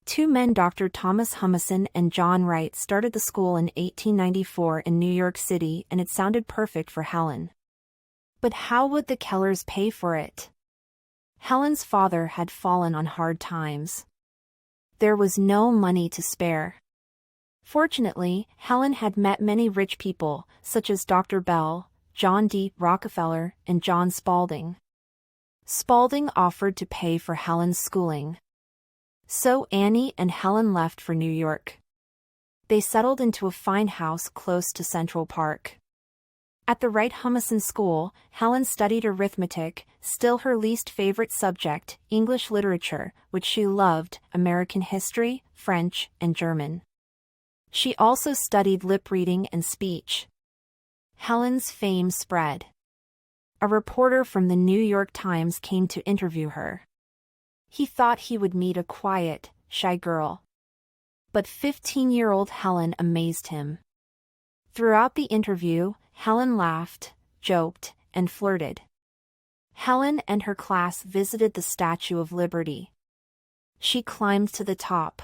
2 men, Dr. Thomas Humison and John Wright, started the school in 1894 in New York City, and it sounded perfect for Helen. But how would the Kellers pay for it? Helen's father had fallen on hard times. There was no money to spare. Fortunately, Helen had met many rich people, such as Dr. Bell, John D. Rockefeller, and John Spaulding. Spaulding offered to pay for Helen's schooling. So Annie and Helen left for New York. They settled into a fine house close to Central Park. At the Wright Humison School, Helen studied arithmetic, still her least favorite subject, English literature, which she loved, American history, French, and German. She also studied lip reading and speech. Helen's fame spread. A reporter from the New York Times came to interview her. He thought he would meet a quiet, shy girl. But 15-year-old Helen amazed him. Throughout the interview, Helen laughed, joked, and flirted. Helen and her class visited the Statue of Liberty. She climbed to the top.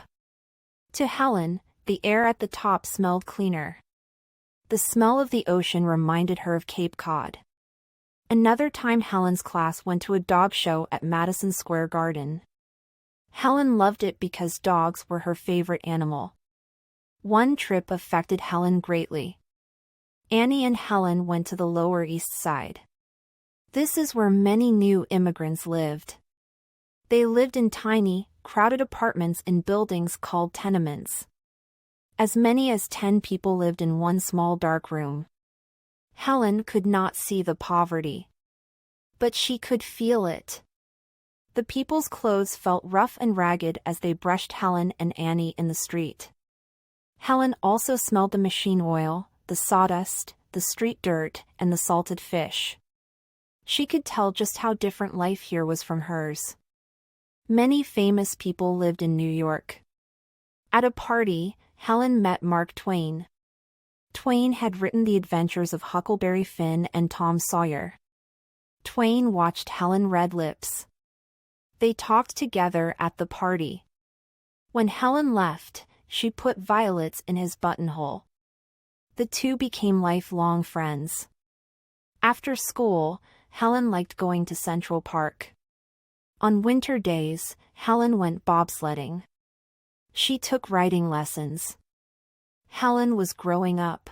To Helen, The air at the top smelled cleaner. The smell of the ocean reminded her of Cape Cod. Another time Helen's class went to a dog show at Madison Square Garden. Helen loved it because dogs were her favorite animal. One trip affected Helen greatly. Annie and Helen went to the Lower East Side. This is where many new immigrants lived. They lived in tiny, crowded apartments in buildings called tenements. As many as 10 people lived in one small dark room. Helen could not see the poverty. But she could feel it. The people's clothes felt rough and ragged as they brushed Helen and Annie in the street. Helen also smelled the machine oil, the sawdust, the street dirt, and the salted fish. She could tell just how different life here was from hers. Many famous people lived in New York. At a party, Helen met Mark Twain. Twain had written The Adventures of Huckleberry Finn and Tom Sawyer. Twain watched Helen red lips. They talked together at the party. When Helen left, she put violets in his buttonhole. The two became lifelong friends. After school, Helen liked going to Central Park. On winter days, Helen went bobsledding. She took riding lessons. Helen was growing up.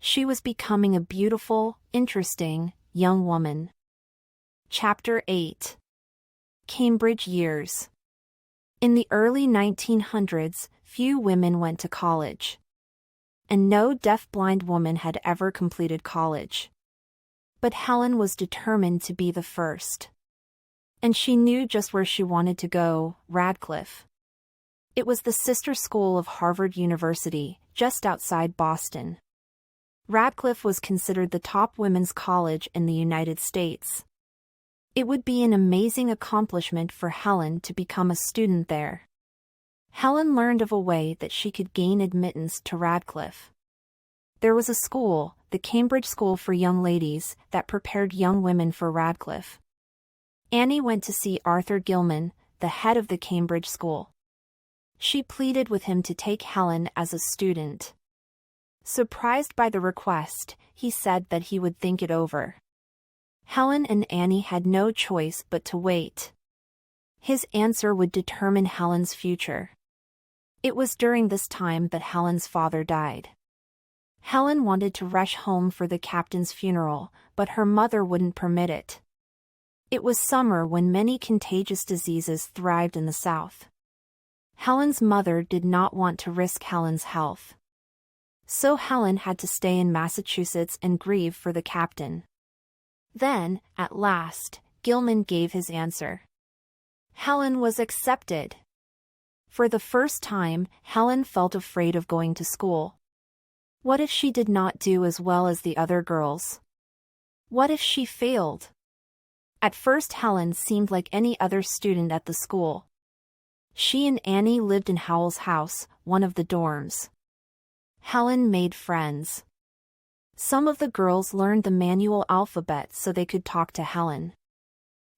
She was becoming a beautiful, interesting, young woman. Chapter 8. Cambridge Years. In the early 1900s, few women went to college. And no deaf-blind woman had ever completed college. But Helen was determined to be the first. And she knew just where she wanted to go, Radcliffe. It was the sister school of Harvard University, just outside Boston. Radcliffe was considered the top women's college in the United States. It would be an amazing accomplishment for Helen to become a student there. Helen learned of a way that she could gain admittance to Radcliffe. There was a school, the Cambridge School for Young Ladies, that prepared young women for Radcliffe. Annie went to see Arthur Gilman, the head of the Cambridge School. She pleaded with him to take Helen as a student. Surprised by the request, he said that he would think it over. Helen and Annie had no choice but to wait. His answer would determine Helen's future. It was during this time that Helen's father died. Helen wanted to rush home for the captain's funeral, but her mother wouldn't permit it. It was summer when many contagious diseases thrived in the South. Helen's mother did not want to risk Helen's health. So Helen had to stay in Massachusetts and grieve for the captain. Then, at last, Gilman gave his answer. Helen was accepted. For the first time, Helen felt afraid of going to school. What if she did not do as well as the other girls? What if she failed? At first Helen seemed like any other student at the school. She and Annie lived in Howell's house, one of the dorms. Helen made friends. Some of the girls learned the manual alphabet so they could talk to Helen.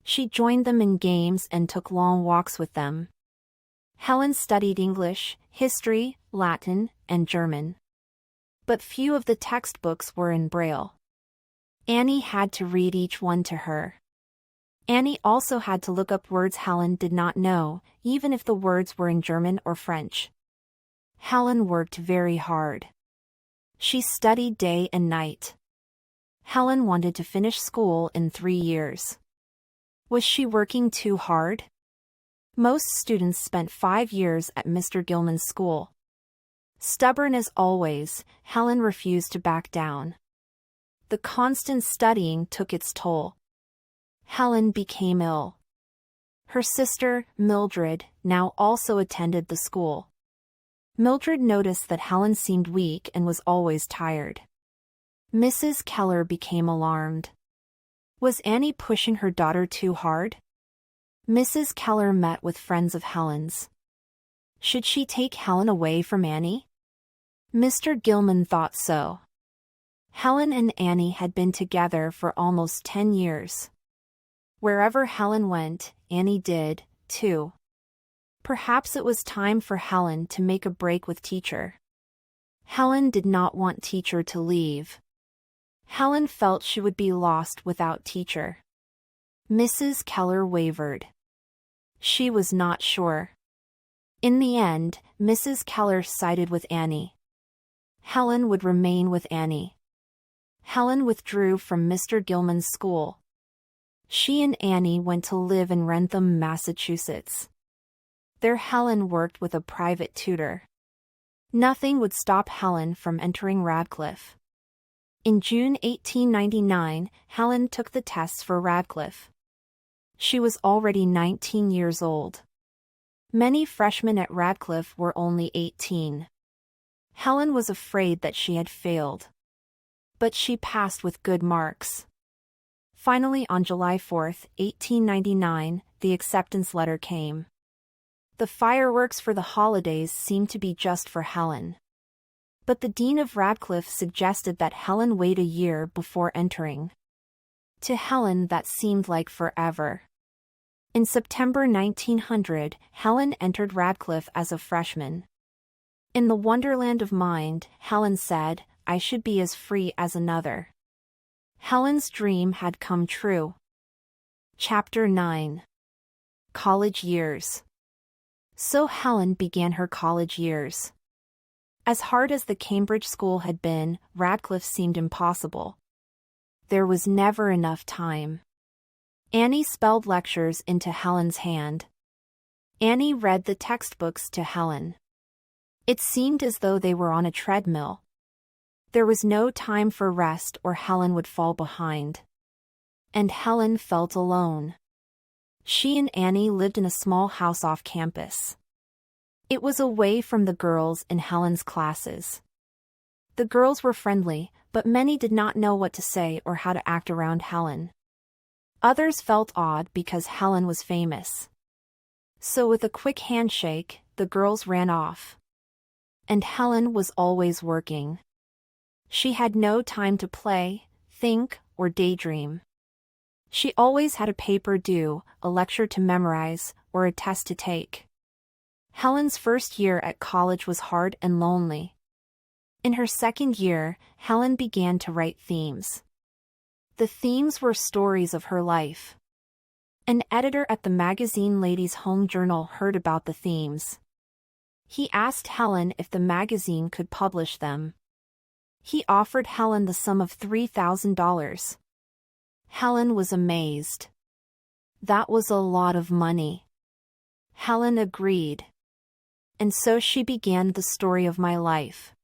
She joined them in games and took long walks with them. Helen studied English, history, Latin, and German. But few of the textbooks were in Braille. Annie had to read each one to her. Annie also had to look up words Helen did not know, even if the words were in German or French. Helen worked very hard. She studied day and night. Helen wanted to finish school in 3 years. Was she working too hard? Most students spent 5 years at Mr. Gilman's school. Stubborn as always, Helen refused to back down. The constant studying took its toll. Helen became ill. Her sister, Mildred, now also attended the school. Mildred noticed that Helen seemed weak and was always tired. Mrs. Keller became alarmed. Was Annie pushing her daughter too hard? Mrs. Keller met with friends of Helen's. Should she take Helen away from Annie? Mr. Gilman thought so. Helen and Annie had been together for almost 10 years. Wherever Helen went, Annie did, too. Perhaps it was time for Helen to make a break with teacher. Helen did not want teacher to leave. Helen felt she would be lost without teacher. Mrs. Keller wavered. She was not sure. In the end, Mrs. Keller sided with Annie. Helen would remain with Annie. Helen withdrew from Mr. Gilman's school. She and Annie went to live in Wrentham, Massachusetts. There Helen worked with a private tutor. Nothing would stop Helen from entering Radcliffe. In June 1899, Helen took the tests for Radcliffe. She was already 19 years old. Many freshmen at Radcliffe were only 18. Helen was afraid that she had failed. But she passed with good marks. Finally, on July 4, 1899, the acceptance letter came. The fireworks for the holidays seemed to be just for Helen. But the dean of Radcliffe suggested that Helen wait a year before entering. To Helen that seemed like forever. In September 1900, Helen entered Radcliffe as a freshman. In the wonderland of mind, Helen said, I should be as free as another. Helen's dream had come true. Chapter 9. College Years. So Helen began her college years. As hard as the Cambridge school had been, Radcliffe seemed impossible. There was never enough time. Annie spelled lectures into Helen's hand. Annie read the textbooks to Helen. It seemed as though they were on a treadmill. There was no time for rest or Helen would fall behind. And Helen felt alone. She and Annie lived in a small house off campus. It was away from the girls in Helen's classes. The girls were friendly, but many did not know what to say or how to act around Helen. Others felt odd because Helen was famous. So with a quick handshake, the girls ran off. And Helen was always working. She had no time to play, think, or daydream. She always had a paper due, a lecture to memorize, or a test to take. Helen's first year at college was hard and lonely. In her second year, Helen began to write themes. The themes were stories of her life. An editor at the magazine Ladies' Home Journal heard about the themes. He asked Helen if the magazine could publish them. He offered Helen the sum of $3,000. Helen was amazed. That was a lot of money. Helen agreed. And so she began the story of my life.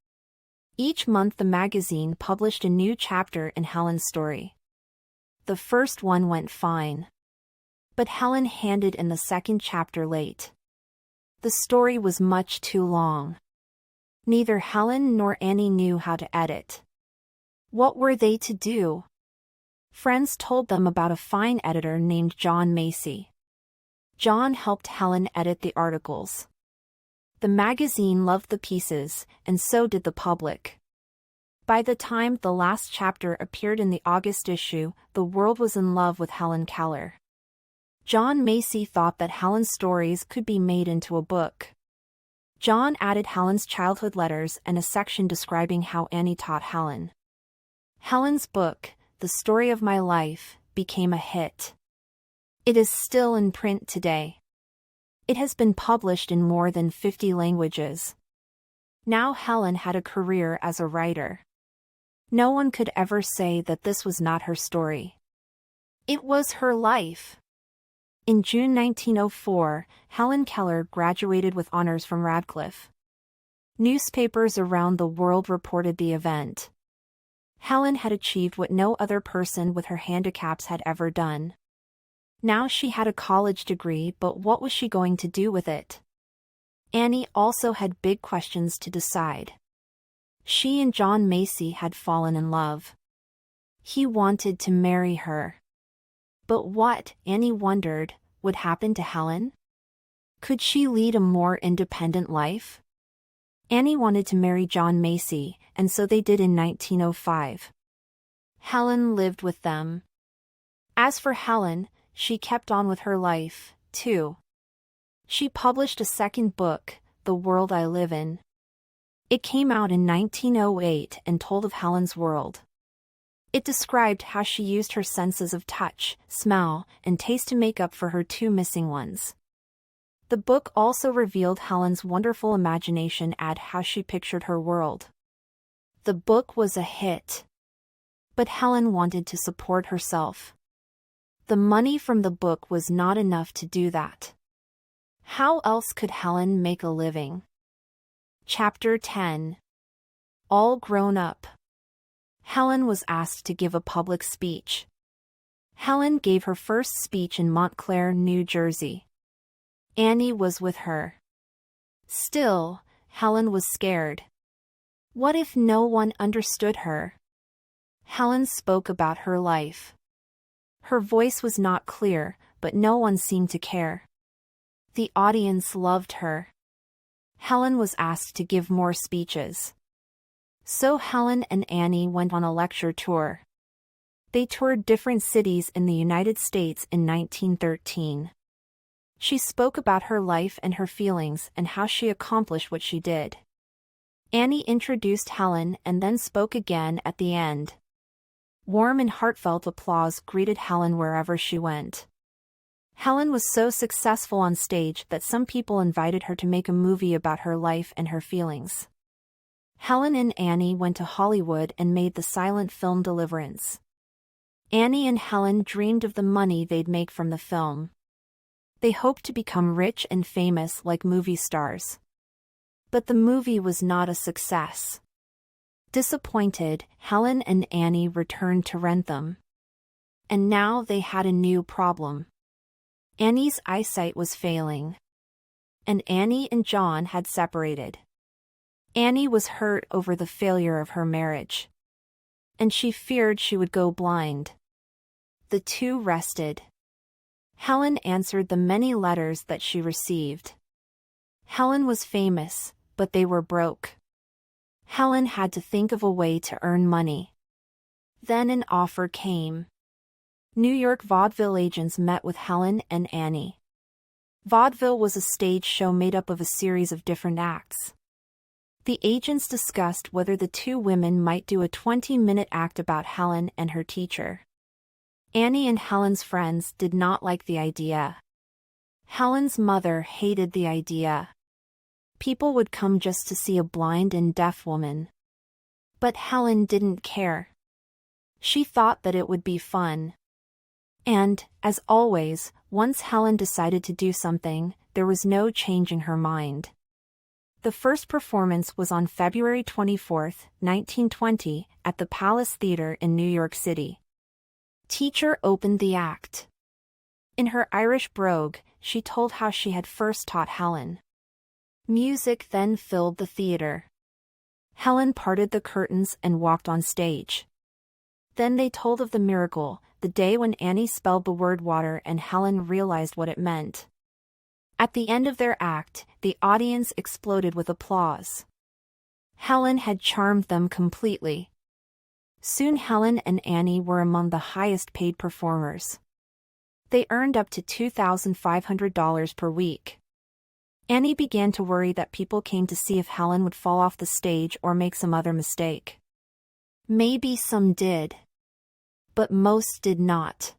Each month the magazine published a new chapter in Helen's story. The first one went fine. But Helen handed in the second chapter late. The story was much too long. Neither Helen nor Annie knew how to edit. What were they to do? Friends told them about a fine editor named John Macy. John helped Helen edit the articles. The magazine loved the pieces, and so did the public. By the time the last chapter appeared in the August issue, the world was in love with Helen Keller. John Macy thought that Helen's stories could be made into a book. John added Helen's childhood letters and a section describing how Annie taught Helen. Helen's book, The Story of My Life, became a hit. It is still in print today. It has been published in more than 50 languages. Now Helen had a career as a writer. No one could ever say that this was not her story. It was her life. In June 1904, Helen Keller graduated with honors from Radcliffe. Newspapers around the world reported the event. Helen had achieved what no other person with her handicaps had ever done. Now she had a college degree, but what was she going to do with it? Annie also had big questions to decide. She and John Macy had fallen in love. He wanted to marry her. But what, Annie wondered, would happen to Helen? Could she lead a more independent life? Annie wanted to marry John Macy, and so they did in 1905. Helen lived with them. As for Helen, she kept on with her life, too. She published a second book, The World I Live In. It came out in 1908 and told of Helen's world. It described how she used her senses of touch, smell, and taste to make up for her two missing ones. The book also revealed Helen's wonderful imagination and how she pictured her world. The book was a hit. But Helen wanted to support herself. The money from the book was not enough to do that. How else could Helen make a living? Chapter 10. All Grown Up. Helen was asked to give a public speech. Helen gave her first speech in Montclair, New Jersey. Annie was with her. Still, Helen was scared. What if no one understood her? Helen spoke about her life. Her voice was not clear, but no one seemed to care. The audience loved her. Helen was asked to give more speeches. So Helen and Annie went on a lecture tour. They toured different cities in the United States in 1913. She spoke about her life and her feelings and how she accomplished what she did. Annie introduced Helen and then spoke again at the end. Warm and heartfelt applause greeted Helen wherever she went. Helen was so successful on stage that some people invited her to make a movie about her life and her feelings. Helen and Annie went to Hollywood and made the silent film Deliverance. Annie and Helen dreamed of the money they'd make from the film. They hoped to become rich and famous like movie stars. But the movie was not a success. Disappointed, Helen and Annie returned to Rentham. And now they had a new problem. Annie's eyesight was failing. And Annie and John had separated. Annie was hurt over the failure of her marriage. And she feared she would go blind. The two rested. Helen answered the many letters that she received. Helen was famous, but they were broke. Helen had to think of a way to earn money. Then an offer came. New York vaudeville agents met with Helen and Annie. Vaudeville was a stage show made up of a series of different acts. The agents discussed whether the two women might do a 20-minute act about Helen and her teacher. Annie and Helen's friends did not like the idea. Helen's mother hated the idea. People would come just to see a blind and deaf woman. But Helen didn't care. She thought that it would be fun. And, as always, once Helen decided to do something, there was no changing her mind. The first performance was on February 24, 1920, at the Palace Theatre in New York City. Teacher opened the act. In her Irish brogue, she told how she had first taught Helen. Music then filled the theater. Helen parted the curtains and walked on stage. Then they told of the miracle, the day when Annie spelled the word water and Helen realized what it meant. At the end of their act, the audience exploded with applause. Helen had charmed them completely. Soon Helen and Annie were among the highest paid performers. They earned up to $2,500 per week. Annie began to worry that people came to see if Helen would fall off the stage or make some other mistake. Maybe some did. But most did not.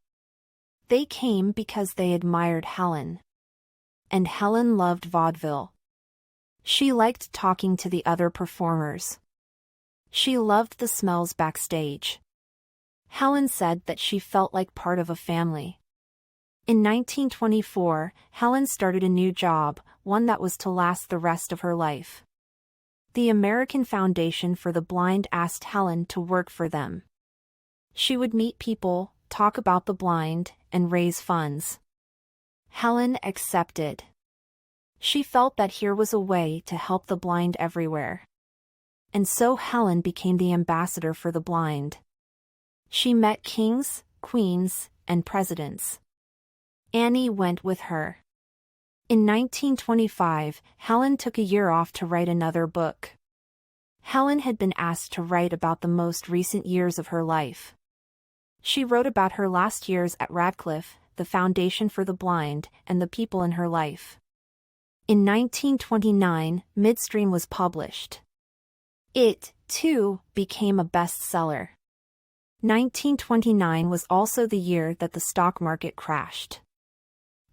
They came because they admired Helen. And Helen loved vaudeville. She liked talking to the other performers. She loved the smells backstage. Helen said that she felt like part of a family. In 1924, Helen started a new job, one that was to last the rest of her life. The American Foundation for the Blind asked Helen to work for them. She would meet people, talk about the blind, and raise funds. Helen accepted. She felt that here was a way to help the blind everywhere. And so Helen became the ambassador for the blind. She met kings, queens, and presidents. Annie went with her. In 1925, Helen took a year off to write another book. Helen had been asked to write about the most recent years of her life. She wrote about her last years at Radcliffe, the Foundation for the Blind, and the people in her life. In 1929, Midstream was published. It, too, became a bestseller. 1929 was also the year that the stock market crashed.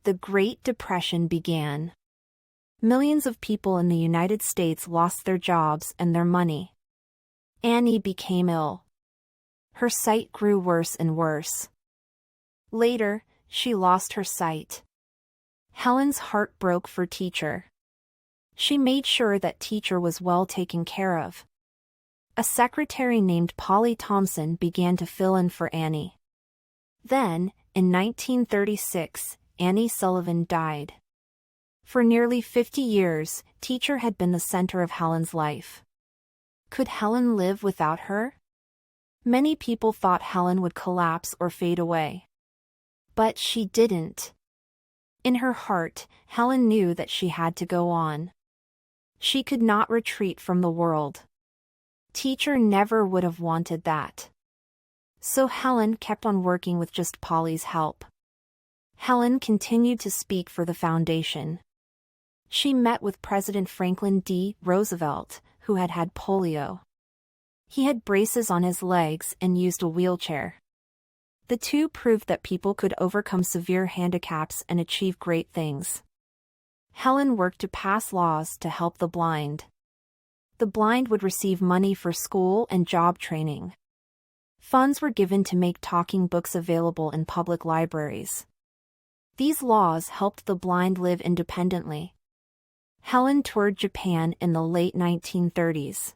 The Great Depression began. Millions of people in the United States lost their jobs and their money. Annie became ill. Her sight grew worse and worse. Later, she lost her sight. Helen's heart broke for Teacher. She made sure that Teacher was well taken care of. A secretary named Polly Thompson began to fill in for Annie. Then, in 1936, Annie Sullivan died. For nearly 50 years, Teacher had been the center of Helen's life. Could Helen live without her? Many people thought Helen would collapse or fade away. But she didn't. In her heart, Helen knew that she had to go on. She could not retreat from the world. Teacher never would have wanted that. So Helen kept on working with just Polly's help. Helen continued to speak for the foundation. She met with President Franklin D. Roosevelt, who had had polio. He had braces on his legs and used a wheelchair. The two proved that people could overcome severe handicaps and achieve great things. Helen worked to pass laws to help the blind. The blind would receive money for school and job training. Funds were given to make talking books available in public libraries. These laws helped the blind live independently. Helen toured Japan in the late 1930s.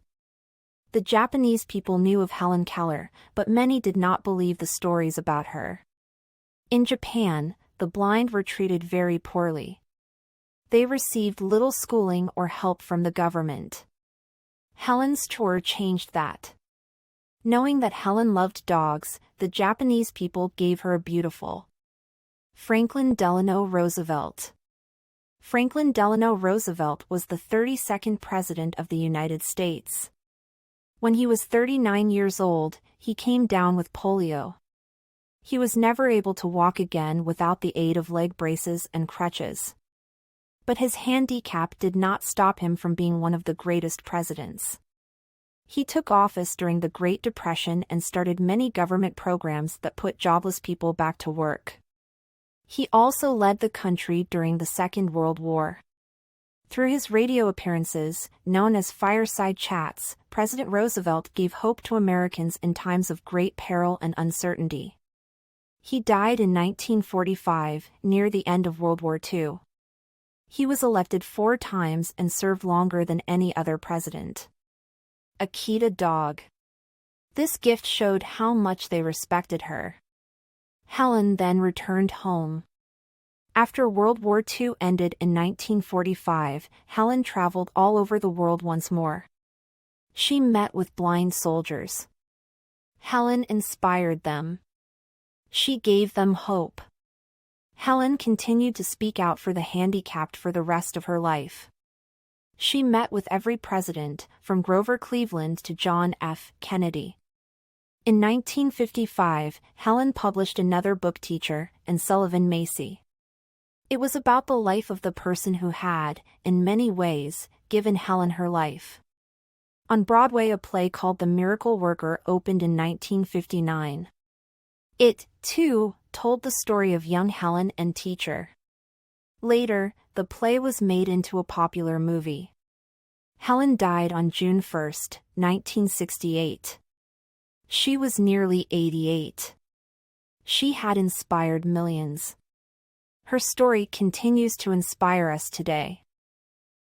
The Japanese people knew of Helen Keller, but many did not believe the stories about her. In Japan, the blind were treated very poorly. They received little schooling or help from the government. Helen's tour changed that. Knowing that Helen loved dogs, the Japanese people gave her a beautiful Franklin Delano Roosevelt. Franklin Delano Roosevelt was the 32nd President of the United States. When he was 39 years old, he came down with polio. He was never able to walk again without the aid of leg braces and crutches. But his handicap did not stop him from being one of the greatest presidents. He took office during the Great Depression and started many government programs that put jobless people back to work. He also led the country during the Second World War. Through his radio appearances, known as fireside chats, President Roosevelt gave hope to Americans in times of great peril and uncertainty. He died in 1945, near the end of World War II. He was elected 4 times and served longer than any other president. Akita dog. This gift showed how much they respected her. Helen then returned home. After World War II ended in 1945, Helen traveled all over the world once more. She met with blind soldiers. Helen inspired them. She gave them hope. Helen continued to speak out for the handicapped for the rest of her life. She met with every president, from Grover Cleveland to John F. Kennedy. In 1955, Helen published another book, Teacher, and Sullivan Macy. It was about the life of the person who had, in many ways, given Helen her life. On Broadway, a play called The Miracle Worker opened in 1959. It, too, told the story of young Helen and Teacher. Later, the play was made into a popular movie. Helen died on June 1, 1968. She was nearly 88. She had inspired millions. Her story continues to inspire us today.